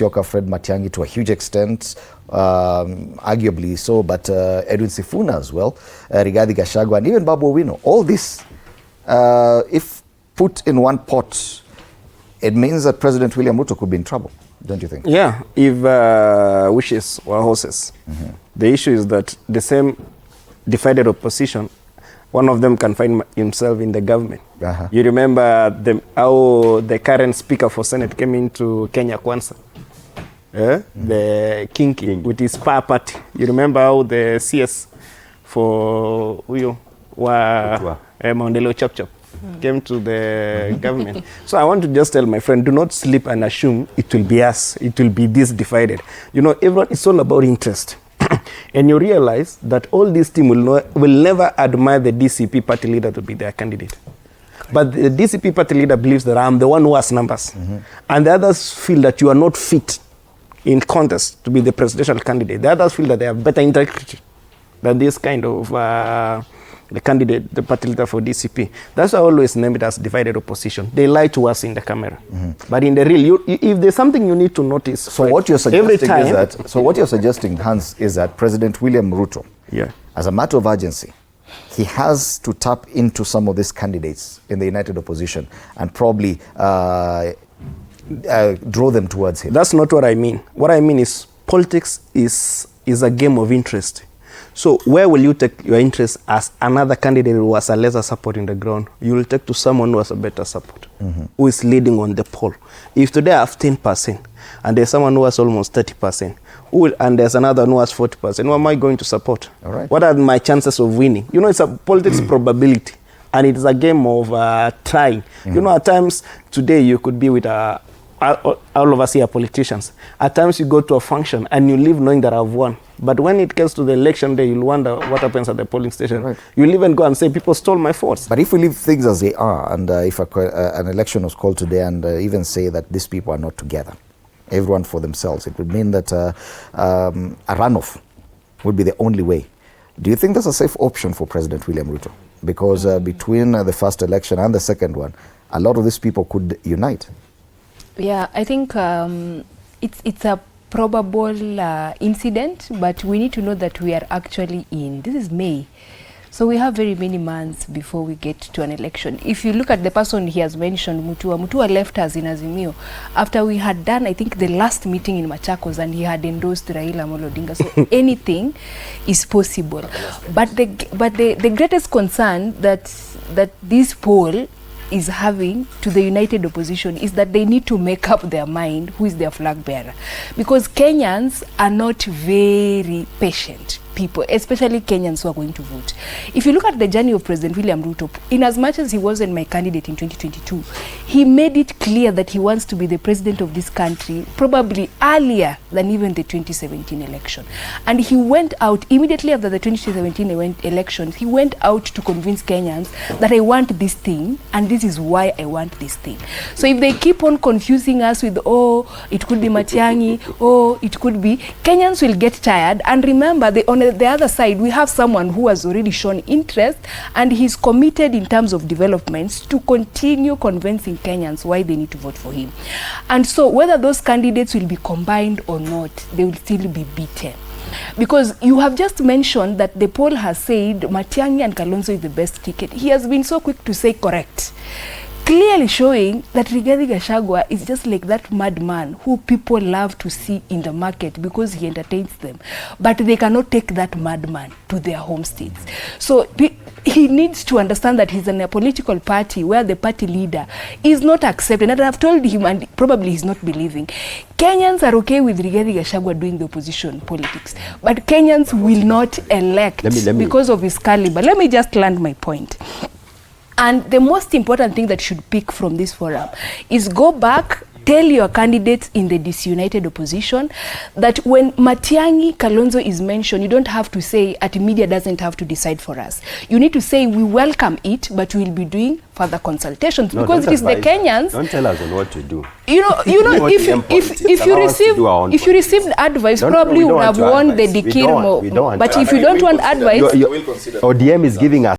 Musyoka, Fred Matiang'i to a huge extent, arguably so, but Edwin Sifuna as well, Rigathi Gachagua, and even Babu Owino. All this, if put in one pot, it means that President William Ruto could be in trouble, don't you think? Yeah, if wishes were horses. The issue is that the same divided opposition, one of them can find himself in the government. You remember how the current Speaker for Senate came into Kenya Kwanza? The King with his power party. You remember how the CS for Maendeleo Chop Chop came to the government. So I want to just tell my friend, do not sleep and assume it will be us, it will be this divided. You know, everyone, it's all about interest. And you realize that all this team will never admire the DCP party leader to be their candidate. But the DCP party leader believes that I'm the one who has numbers. And the others feel that you are not fit in contest to be the presidential candidate. The others feel that they have better integrity than this kind of the candidate, the party leader for DCP. That's why I always name it as divided opposition. They lie to us in the camera. But in the real, if there's something you need to notice. So what you're suggesting is that, so what you're suggesting, Hans, is that President William Ruto, as a matter of urgency, he has to tap into some of these candidates in the united opposition and probably draw them towards him. That's not what I mean. What I mean is politics is a game of interest. So where will you take your interest as another candidate who has a lesser support in the ground? You will take to someone who has a better support, who is leading on the poll. If today I have 10% and there's someone who has almost 30%, and there's another who has 40%, who am I going to support? All right. What are my chances of winning? You know, it's a politics probability, and it's a game of trying. You know, at times today you could be with all of us here are politicians. At times you go to a function and you leave knowing that I've won. But when it gets to the election day, you'll wonder what happens at the polling station. Right. You'll even go and say, people stole my votes. But if we leave things as they are, and if an election was called today and even say that these people are not together, everyone for themselves, it would mean that a runoff would be the only way. Do you think that's a safe option for President William Ruto? Because between the first election and the second one, a lot of these people could unite. Yeah, I think it's a probable incident, but we need to know that we are actually this is May. So we have very many months before we get to an election. If you look at the person he has mentioned, Mutua left us in Azimio after we had done, I think, the last meeting in Machakos, and he had endorsed Raila Amolo Odinga. So anything is possible. But the greatest concern that this poll is having to the united opposition is that they need to make up their mind who is their flag bearer, because Kenyans are not very patient people, especially Kenyans who are going to vote. If you look at the journey of President William Ruto, in as much as he wasn't my candidate in 2022, he made it clear that he wants to be the president of this country probably earlier than even the 2017 election. And he went out immediately after the 2017 elections, he went out to convince Kenyans that I want this thing and this is why I want this thing. So if they keep on confusing us with, oh, it could be Matiang'i, oh, it could be, Kenyans will get tired. And remember, on the other side, we have someone who has already shown interest and he's committed in terms of developments to continue convincing Kenyans why they need to vote for him. And so whether those candidates will be combined or not, they will still be beaten. Because you have just mentioned that the poll has said Matiang'i and Kalonzo is the best ticket. He has been so quick to say correct, clearly showing that Rigathi Gachagua is just like that madman who people love to see in the market because he entertains them, but they cannot take that madman to their home states. So he needs to understand that he's in a political party where the party leader is not accepted. And I've told him, and probably he's not believing, Kenyans are okay with Rigathi Gachagua doing the opposition politics, but Kenyans will not elect because of his caliber. Let me just land my point. And the most important thing that should pick from this forum is go back, tell your candidates in the disunited opposition that when Matiang'i, Kalonzo is mentioned, you don't have to say at media doesn't have to decide for us. You need to say we welcome it, but we'll be doing further consultations, because it is the Kenyans. Don't tell us on what to do. You know, if you received advice, probably you would have won the decree. But if you don't want advice, ODM is giving us